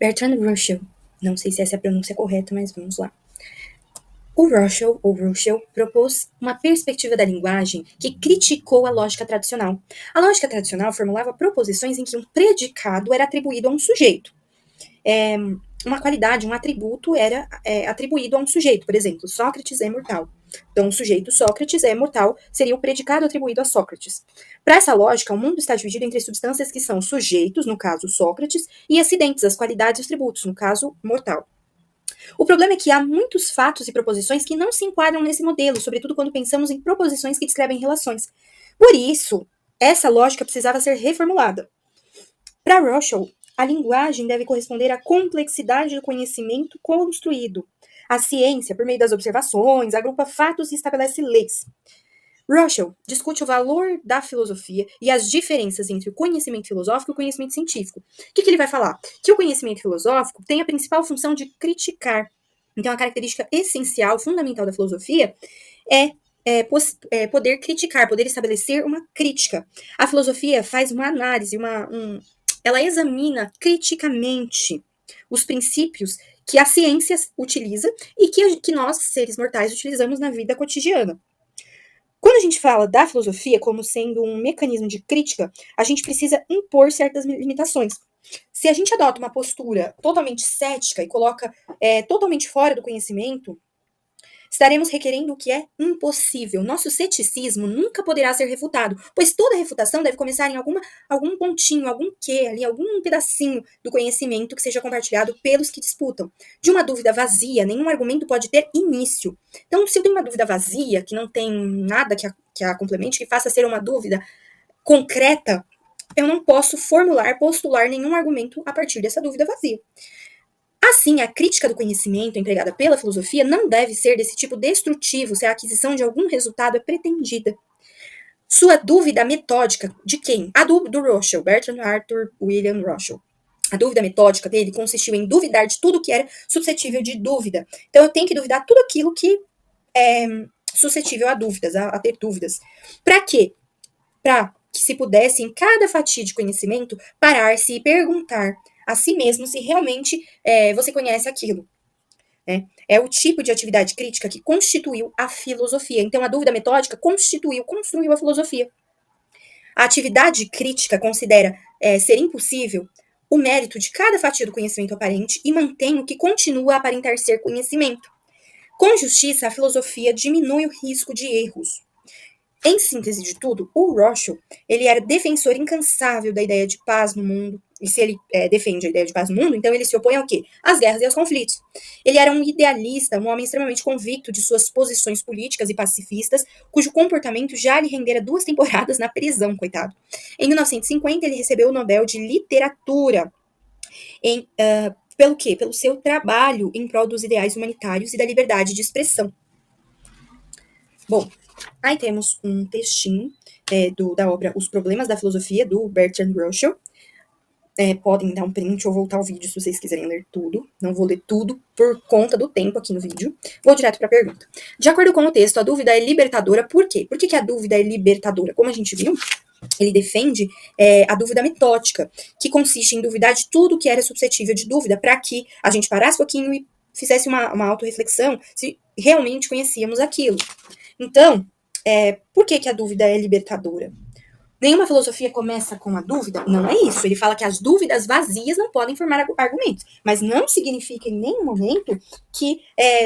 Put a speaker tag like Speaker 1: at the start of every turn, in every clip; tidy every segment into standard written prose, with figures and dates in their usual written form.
Speaker 1: Bertrand Russell, não sei se essa é a pronúncia correta, mas vamos lá. O Russell, propôs uma perspectiva da linguagem que criticou a lógica tradicional. A lógica tradicional formulava proposições em que um predicado era atribuído a um sujeito. Uma qualidade, um atributo era atribuído a um sujeito. Por exemplo, Sócrates é mortal. Então, o sujeito Sócrates é mortal, seria o predicado atribuído a Sócrates. Para essa lógica, o mundo está dividido entre substâncias que são sujeitos, no caso Sócrates, e acidentes, as qualidades e os tributos, no caso mortal. O problema é que há muitos fatos e proposições que não se enquadram nesse modelo, sobretudo quando pensamos em proposições que descrevem relações. Por isso, essa lógica precisava ser reformulada. Para Russell, a linguagem deve corresponder à complexidade do conhecimento construído. A ciência, por meio das observações, agrupa fatos e estabelece leis. Russell discute o valor da filosofia e as diferenças entre o conhecimento filosófico e o conhecimento científico. O que ele vai falar? Que o conhecimento filosófico tem a principal função de criticar. Então, a característica essencial, fundamental da filosofia é poder criticar, poder estabelecer uma crítica. A filosofia faz uma análise, ela examina criticamente os princípios que a ciência utiliza e que nós, seres mortais, utilizamos na vida cotidiana. Quando a gente fala da filosofia como sendo um mecanismo de crítica, a gente precisa impor certas limitações. Se a gente adota uma postura totalmente cética e coloca totalmente fora do conhecimento, estaremos requerendo o que é impossível. Nosso ceticismo nunca poderá ser refutado, pois toda refutação deve começar em algum pontinho, algum quê ali, algum pedacinho do conhecimento que seja compartilhado pelos que disputam. De uma dúvida vazia, nenhum argumento pode ter início. Então, se eu tenho uma dúvida vazia, que não tem nada que a complemente, que faça ser uma dúvida concreta, eu não posso postular nenhum argumento a partir dessa dúvida vazia. Assim, a crítica do conhecimento empregada pela filosofia não deve ser desse tipo destrutivo se a aquisição de algum resultado é pretendida. Sua dúvida metódica, de quem? A do Russell, Bertrand Arthur William Russell. A dúvida metódica dele consistiu em duvidar de tudo que era suscetível de dúvida. Então, eu tenho que duvidar tudo aquilo que é suscetível a dúvidas, a ter dúvidas. Para quê? Para que se pudesse, em cada fatia de conhecimento, parar-se e perguntar a si mesmo se realmente você conhece aquilo. É o tipo de atividade crítica que constituiu a filosofia. Então, a dúvida metódica construiu a filosofia. A atividade crítica considera ser impossível o mérito de cada fatia do conhecimento aparente e mantém o que continua a aparentar ser conhecimento. Com justiça, a filosofia diminui o risco de erros. Em síntese de tudo, o Russell, ele era defensor incansável da ideia de paz no mundo. E se ele defende a ideia de paz no mundo, então ele se opõe ao quê? Às guerras e aos conflitos. Ele era um idealista, um homem extremamente convicto de suas posições políticas e pacifistas, cujo comportamento já lhe rendera 2 temporadas na prisão, coitado. Em 1950, ele recebeu o Nobel de Literatura. Pelo quê? Pelo seu trabalho em prol dos ideais humanitários e da liberdade de expressão. Bom, aí temos um textinho da obra Os Problemas da Filosofia, do Bertrand Russell. Podem dar um print ou voltar ao vídeo se vocês quiserem ler tudo. Não vou ler tudo por conta do tempo aqui no vídeo. Vou direto para a pergunta. De acordo com o texto, a dúvida é libertadora. Por quê? Por que a dúvida é libertadora? Como a gente viu, ele defende a dúvida metódica, que consiste em duvidar de tudo que era suscetível de dúvida, para que a gente parasse um pouquinho e fizesse uma autorreflexão se realmente conhecíamos aquilo. Então, por que a dúvida é libertadora? Nenhuma filosofia começa com a dúvida? Não é isso. Ele fala que as dúvidas vazias não podem formar argumentos. Mas não significa em nenhum momento que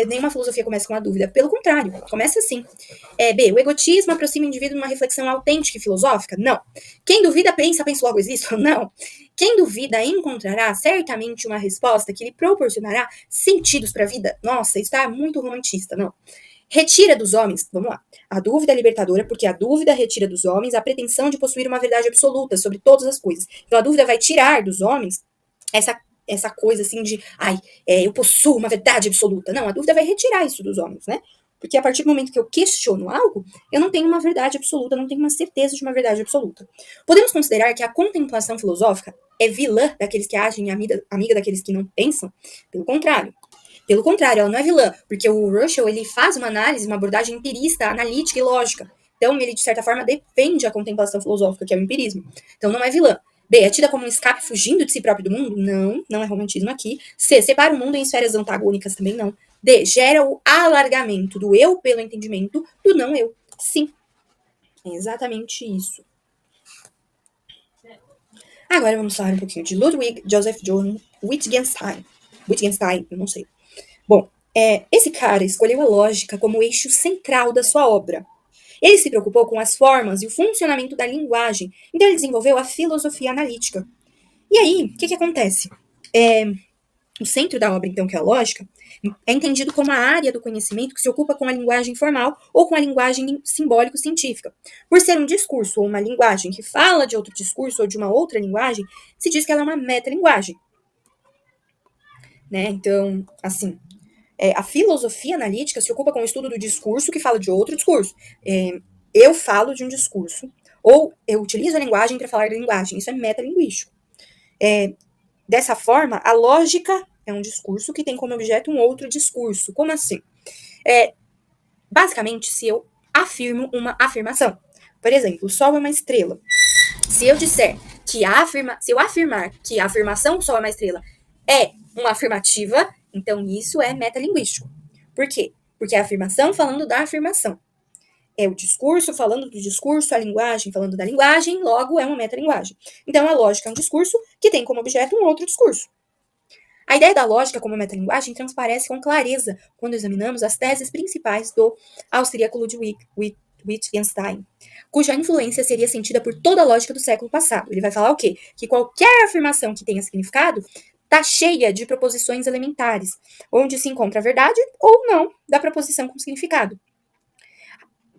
Speaker 1: nenhuma filosofia começa com a dúvida. Pelo contrário, começa assim. B. O egotismo aproxima o indivíduo de uma reflexão autêntica e filosófica? Não. Quem duvida pensa logo existo? Não. Quem duvida encontrará certamente uma resposta que lhe proporcionará sentidos para a vida? Nossa, isso está muito romantista, não. Retira dos homens, vamos lá, a dúvida é libertadora porque a dúvida retira dos homens a pretensão de possuir uma verdade absoluta sobre todas as coisas. Então a dúvida vai tirar dos homens essa coisa assim de, eu possuo uma verdade absoluta. Não, a dúvida vai retirar isso dos homens, né? Porque a partir do momento que eu questiono algo, eu não tenho uma verdade absoluta, não tenho uma certeza de uma verdade absoluta. Podemos considerar que a contemplação filosófica é vilã daqueles que agem, amiga daqueles que não pensam? Pelo contrário. Pelo contrário, ela não é vilã, porque o Russell, ele faz uma análise, uma abordagem empirista, analítica e lógica. Então, ele, de certa forma, defende a contemplação filosófica, que é o empirismo. Então, não é vilã. B, é tida como um escape fugindo de si próprio do mundo? Não, não é romantismo aqui. C, separa o mundo em esferas antagônicas? Também não. D, gera o alargamento do eu pelo entendimento do não eu? Sim, é exatamente isso. Agora vamos falar um pouquinho de Ludwig Joseph Johann Wittgenstein. Wittgenstein, eu não sei. Bom, esse cara escolheu a lógica como eixo central da sua obra. Ele se preocupou com as formas e o funcionamento da linguagem, então ele desenvolveu a filosofia analítica. E aí, o que acontece? O centro da obra, então, que é a lógica, é entendido como a área do conhecimento que se ocupa com a linguagem formal ou com a linguagem simbólico-científica. Por ser um discurso ou uma linguagem que fala de outro discurso ou de uma outra linguagem, se diz que ela é uma metalinguagem. Né? Então, assim, a filosofia analítica se ocupa com o estudo do discurso que fala de outro discurso. Eu falo de um discurso, ou eu utilizo a linguagem para falar da linguagem. Isso é metalinguístico. Dessa forma, a lógica é um discurso que tem como objeto um outro discurso. Como assim? Basicamente, se eu afirmo uma afirmação. Por exemplo, o Sol é uma estrela. Se eu disser que se eu afirmar que a afirmação Sol é uma estrela é uma afirmativa, então isso é metalinguístico. Por quê? Porque é a afirmação falando da afirmação. É o discurso falando do discurso, a linguagem falando da linguagem, logo é uma metalinguagem. Então a lógica é um discurso que tem como objeto um outro discurso. A ideia da lógica como metalinguagem transparece com clareza quando examinamos as teses principais do austríaco Ludwig Wittgenstein, cuja influência seria sentida por toda a lógica do século passado. Ele vai falar o quê? Que qualquer afirmação que tenha significado está cheia de proposições elementares, onde se encontra a verdade ou não da proposição com significado.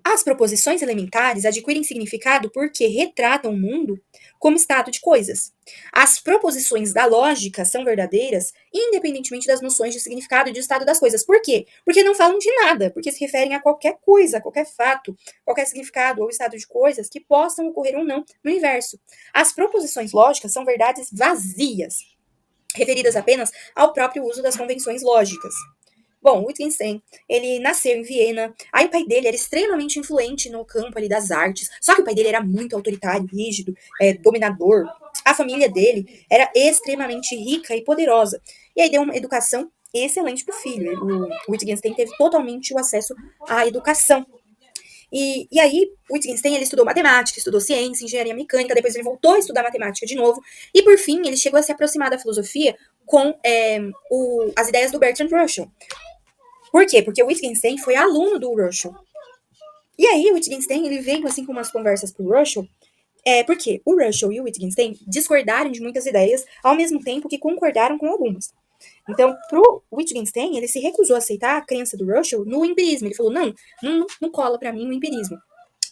Speaker 1: As proposições elementares adquirem significado porque retratam o mundo como estado de coisas. As proposições da lógica são verdadeiras, independentemente das noções de significado e de estado das coisas. Por quê? Porque não falam de nada, porque se referem a qualquer coisa, a qualquer fato, qualquer significado ou estado de coisas que possam ocorrer ou não no universo. As proposições lógicas são verdades vazias, referidas apenas ao próprio uso das convenções lógicas. Bom, Wittgenstein, ele nasceu em Viena. Aí o pai dele era extremamente influente no campo ali das artes. Só que o pai dele era muito autoritário, rígido, dominador. A família dele era extremamente rica e poderosa. E aí deu uma educação excelente para o filho. O Wittgenstein teve totalmente o acesso à educação. E aí, o Wittgenstein, ele estudou matemática, estudou ciência, engenharia mecânica, depois ele voltou a estudar matemática de novo, e por fim, ele chegou a se aproximar da filosofia com as ideias do Bertrand Russell. Por quê? Porque o Wittgenstein foi aluno do Russell. E aí, o Wittgenstein, ele veio assim com umas conversas pro Russell, porque o Russell e o Wittgenstein discordaram de muitas ideias, ao mesmo tempo que concordaram com algumas. Então, pro Wittgenstein, ele se recusou a aceitar a crença do Russell no empirismo. Ele falou, não cola para mim o empirismo.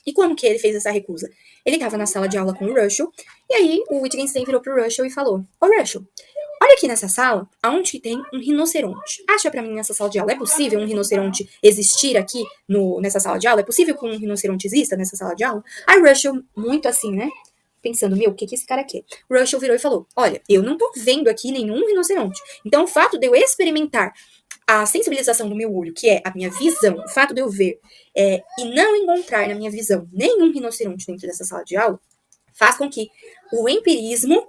Speaker 1: E como que ele fez essa recusa? Ele estava na sala de aula com o Russell, e aí o Wittgenstein virou pro Russell e falou, ô Russell, olha aqui nessa sala, aonde que tem um rinoceronte. Acha pra mim nessa sala de aula, é possível um rinoceronte existir aqui nessa sala de aula? É possível que um rinoceronte exista nessa sala de aula? Aí o Russell, muito assim, né? Pensando, o que esse cara quer? O Russell virou e falou, olha, eu não tô vendo aqui nenhum rinoceronte. Então o fato de eu experimentar a sensibilização do meu olho, que é a minha visão, o fato de eu ver e não encontrar na minha visão nenhum rinoceronte dentro dessa sala de aula, faz com que o empirismo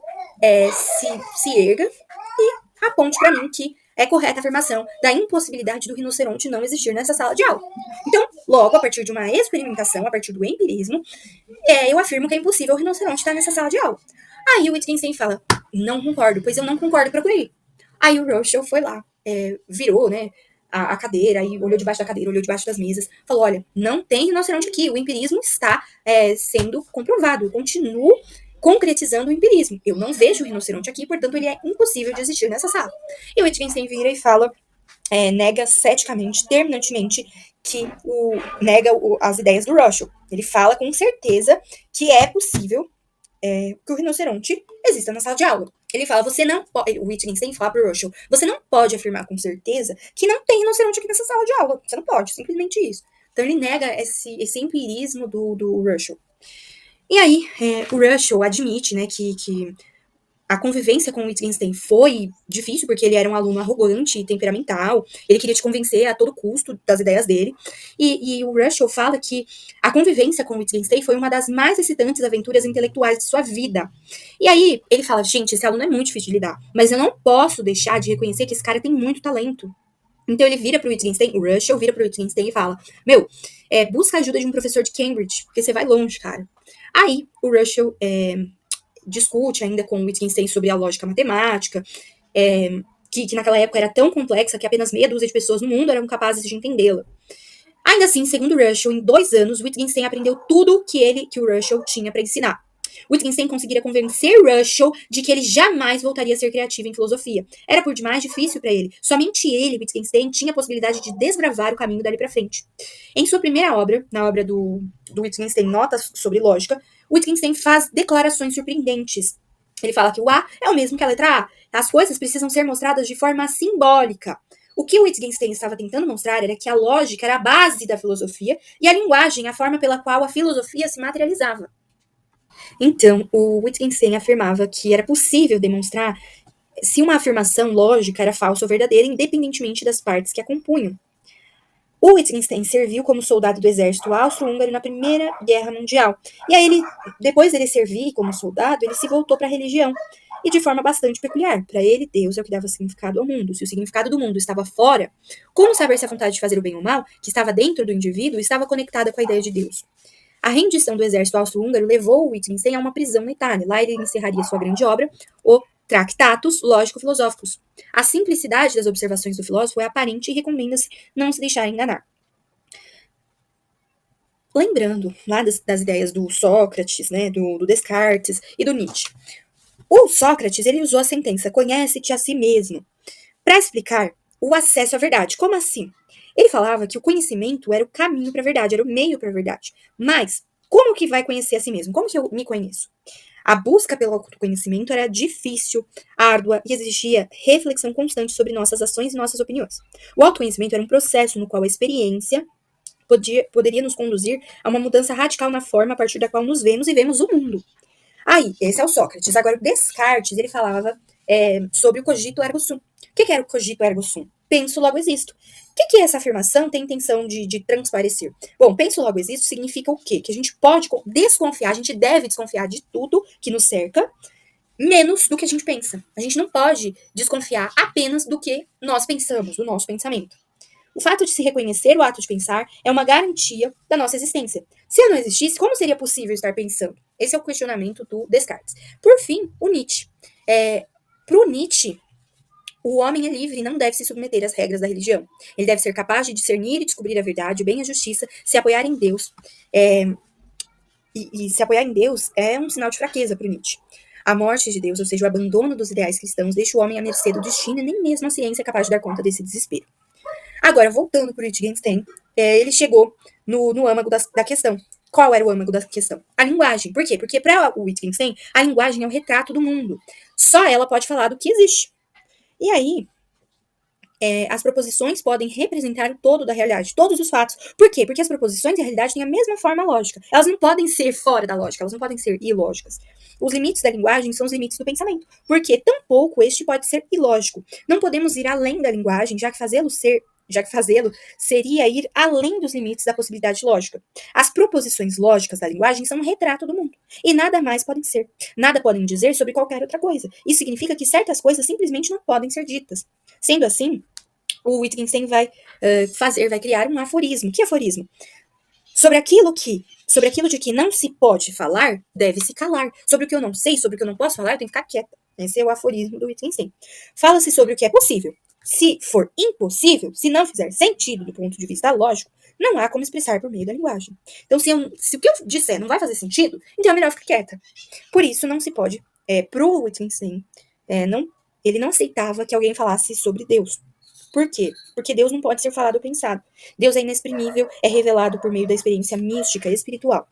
Speaker 1: se erga e aponte para mim que é correta a afirmação da impossibilidade do rinoceronte não existir nessa sala de aula. Então, logo, a partir de uma experimentação, a partir do empirismo, eu afirmo que é impossível o rinoceronte estar nessa sala de aula. Aí o Wittgenstein fala, não concordo, pois eu não concordo, procurei. Aí o Russell foi lá, virou, né, a cadeira, aí olhou debaixo da cadeira, olhou debaixo das mesas, falou, olha, não tem rinoceronte aqui, o empirismo está sendo comprovado, eu continuo concretizando o empirismo. Eu não vejo o rinoceronte aqui, portanto ele é impossível de existir nessa sala. E o Wittgenstein vira e fala, nega ceticamente, terminantemente, que nega as ideias do Russell. Ele fala com certeza que é possível que o rinoceronte exista na sala de aula. Ele fala, você não pode, o Wittgenstein fala pro Russell, você não pode afirmar com certeza que não tem rinoceronte aqui nessa sala de aula. Você não pode, simplesmente isso. Então ele nega esse empirismo do Russell. E aí, o Russell admite, né, que a convivência com o Wittgenstein foi difícil, porque ele era um aluno arrogante e temperamental, ele queria te convencer a todo custo das ideias dele, e o Russell fala que a convivência com o Wittgenstein foi uma das mais excitantes aventuras intelectuais de sua vida. E aí, ele fala, gente, esse aluno é muito difícil de lidar, mas eu não posso deixar de reconhecer que esse cara tem muito talento. Então ele vira pro Wittgenstein, o Russell vira pro Wittgenstein e fala, busca a ajuda de um professor de Cambridge, porque você vai longe, cara. Aí, o Russell discute ainda com o Wittgenstein sobre a lógica matemática, que naquela época era tão complexa que apenas meia dúzia de pessoas no mundo eram capazes de entendê-la. Ainda assim, segundo Russell, em 2 anos, Wittgenstein aprendeu tudo que o Russell tinha para ensinar. Wittgenstein conseguiria convencer Russell de que ele jamais voltaria a ser criativo em filosofia. Era por demais difícil para ele. Somente ele, Wittgenstein, tinha a possibilidade de desbravar o caminho dali para frente. Em sua primeira obra, na obra do Wittgenstein, Notas sobre Lógica, Wittgenstein faz declarações surpreendentes. Ele fala que o A é o mesmo que a letra A. As coisas precisam ser mostradas de forma simbólica. O que o Wittgenstein estava tentando mostrar era que a lógica era a base da filosofia e a linguagem a forma pela qual a filosofia se materializava. Então, o Wittgenstein afirmava que era possível demonstrar se uma afirmação lógica era falsa ou verdadeira, independentemente das partes que a compunham. O Wittgenstein serviu como soldado do exército austro-húngaro na Primeira Guerra Mundial. E aí, depois dele servir como soldado, ele se voltou para a religião. E de forma bastante peculiar. Para ele, Deus é o que dava significado ao mundo. Se o significado do mundo estava fora, como saber se a vontade de fazer o bem ou o mal, que estava dentro do indivíduo, estava conectada com a ideia de Deus? A rendição do exército austro-húngaro levou o Wittgenstein a uma prisão na Itália. Lá ele encerraria sua grande obra, o Tractatus Lógico-Filosóficos. A simplicidade das observações do filósofo é aparente e recomenda-se não se deixar enganar. Lembrando lá das ideias do Sócrates, né, do Descartes e do Nietzsche. O Sócrates ele usou a sentença conhece-te a si mesmo para explicar o acesso à verdade. Como assim? Ele falava que o conhecimento era o caminho para a verdade, era o meio para a verdade. Mas como que vai conhecer a si mesmo? Como que eu me conheço? A busca pelo autoconhecimento era difícil, árdua e exigia reflexão constante sobre nossas ações e nossas opiniões. O autoconhecimento era um processo no qual a experiência poderia nos conduzir a uma mudança radical na forma a partir da qual nos vemos e vemos o mundo. Aí, esse é o Sócrates. Agora, o Descartes, ele falava sobre o cogito ergo sum. O que era o cogito ergo sum? Penso, logo existo. O que essa afirmação tem intenção de transparecer? Bom, penso, logo existo significa o quê? Que a gente pode desconfiar, a gente deve desconfiar de tudo que nos cerca, menos do que a gente pensa. A gente não pode desconfiar apenas do que nós pensamos, do nosso pensamento. O fato de se reconhecer o ato de pensar é uma garantia da nossa existência. Se eu não existisse, como seria possível estar pensando? Esse é o questionamento do Descartes. Por fim, o Nietzsche. Para o Nietzsche, o homem é livre e não deve se submeter às regras da religião. Ele deve ser capaz de discernir e descobrir a verdade, o bem e a justiça, se apoiar em Deus. E se apoiar em Deus é um sinal de fraqueza para o Nietzsche. A morte de Deus, ou seja, o abandono dos ideais cristãos, deixa o homem à mercê do destino e nem mesmo a ciência é capaz de dar conta desse desespero. Agora, voltando para o Wittgenstein, ele chegou no âmago da questão. Qual era o âmago da questão? A linguagem. Por quê? Porque para o Wittgenstein, a linguagem é o retrato do mundo. Só ela pode falar do que existe. E aí, as proposições podem representar o todo da realidade, todos os fatos. Por quê? Porque as proposições e a realidade têm a mesma forma lógica. Elas não podem ser fora da lógica, elas não podem ser ilógicas. Os limites da linguagem são os limites do pensamento, porque tampouco este pode ser ilógico. Não podemos ir além da linguagem, já que fazê-lo seria ir além dos limites da possibilidade lógica. As proposições lógicas da linguagem são um retrato do mundo, e nada mais podem ser. Nada podem dizer sobre qualquer outra coisa. Isso significa que certas coisas simplesmente não podem ser ditas. Sendo assim, o Wittgenstein vai criar um aforismo. Que aforismo? Sobre aquilo de que não se pode falar, deve-se calar. Sobre o que eu não sei, sobre o que eu não posso falar, eu tenho que ficar quieta. Esse é o aforismo do Wittgenstein. Fala-se sobre o que é possível. Se for impossível, se não fizer sentido do ponto de vista lógico, não há como expressar por meio da linguagem. Então, se o que eu disser não vai fazer sentido, então é melhor ficar quieta. Por isso, não se pode, pro Wittgenstein, ele não aceitava que alguém falasse sobre Deus. Por quê? Porque Deus não pode ser falado ou pensado. Deus é inexprimível, é revelado por meio da experiência mística e espiritual.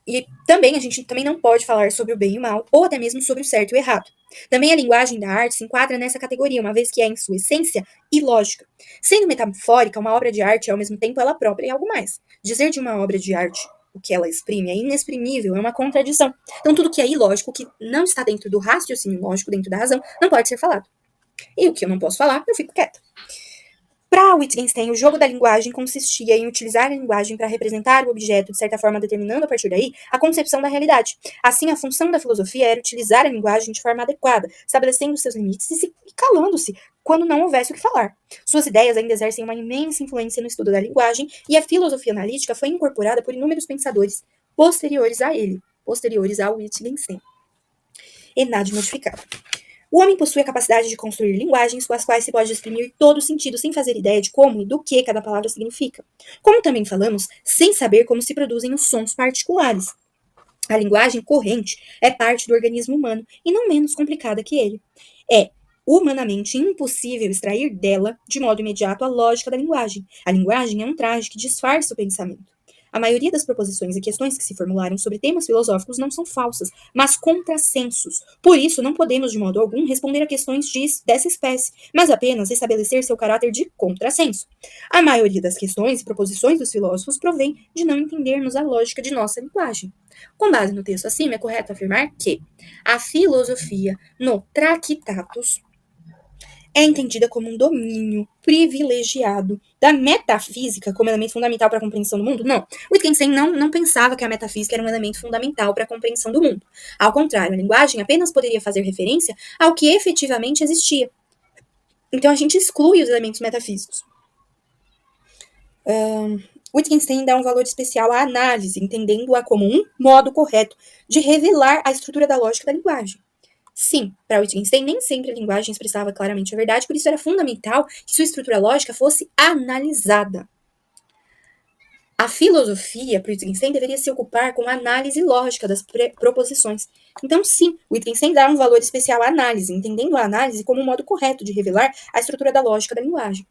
Speaker 1: E também a gente também não pode falar sobre o bem e o mal, ou até mesmo sobre o certo e o errado. Também a linguagem da arte se enquadra nessa categoria, uma vez que é, em sua essência, ilógica. Sendo metafórica, uma obra de arte é, ao mesmo tempo, ela própria e algo mais. Dizer de uma obra de arte o que ela exprime é inexprimível, é uma contradição. Então, tudo que é ilógico, que não está dentro do raciocínio lógico, dentro da razão, não pode ser falado. E o que eu não posso falar, eu fico quieta. Para Wittgenstein, o jogo da linguagem consistia em utilizar a linguagem para representar o objeto, de certa forma determinando a partir daí a concepção da realidade. Assim, a função da filosofia era utilizar a linguagem de forma adequada, estabelecendo seus limites e calando-se quando não houvesse o que falar. Suas ideias ainda exercem uma imensa influência no estudo da linguagem e a filosofia analítica foi incorporada por inúmeros pensadores posteriores a ele, posteriores ao Wittgenstein. E nada de modificado. O homem possui a capacidade de construir linguagens com as quais se pode exprimir todo o sentido sem fazer ideia de como e do que cada palavra significa. Como também falamos, sem saber como se produzem os sons particulares. A linguagem corrente é parte do organismo humano e não menos complicada que ele. É humanamente impossível extrair dela, de modo imediato, a lógica da linguagem. A linguagem é um traje que disfarça o pensamento. A maioria das proposições e questões que se formularam sobre temas filosóficos não são falsas, mas contrassensos. Por isso, não podemos, de modo algum, responder a questões dessa espécie, mas apenas estabelecer seu caráter de contrassenso. A maioria das questões e proposições dos filósofos provém de não entendermos a lógica de nossa linguagem. Com base no texto acima, é correto afirmar que a filosofia, no Tractatus, é entendida como um domínio privilegiado da metafísica como elemento fundamental para a compreensão do mundo? Não. Wittgenstein não pensava que a metafísica era um elemento fundamental para a compreensão do mundo. Ao contrário, a linguagem apenas poderia fazer referência ao que efetivamente existia. Então a gente exclui os elementos metafísicos. Wittgenstein dá um valor especial à análise, entendendo-a como um modo correto de revelar a estrutura da lógica da linguagem. Sim, para Wittgenstein, nem sempre a linguagem expressava claramente a verdade, por isso era fundamental que sua estrutura lógica fosse analisada. A filosofia, para Wittgenstein, deveria se ocupar com a análise lógica das proposições. Então, sim, Wittgenstein dá um valor especial à análise, entendendo a análise como um modo correto de revelar a estrutura da lógica da linguagem.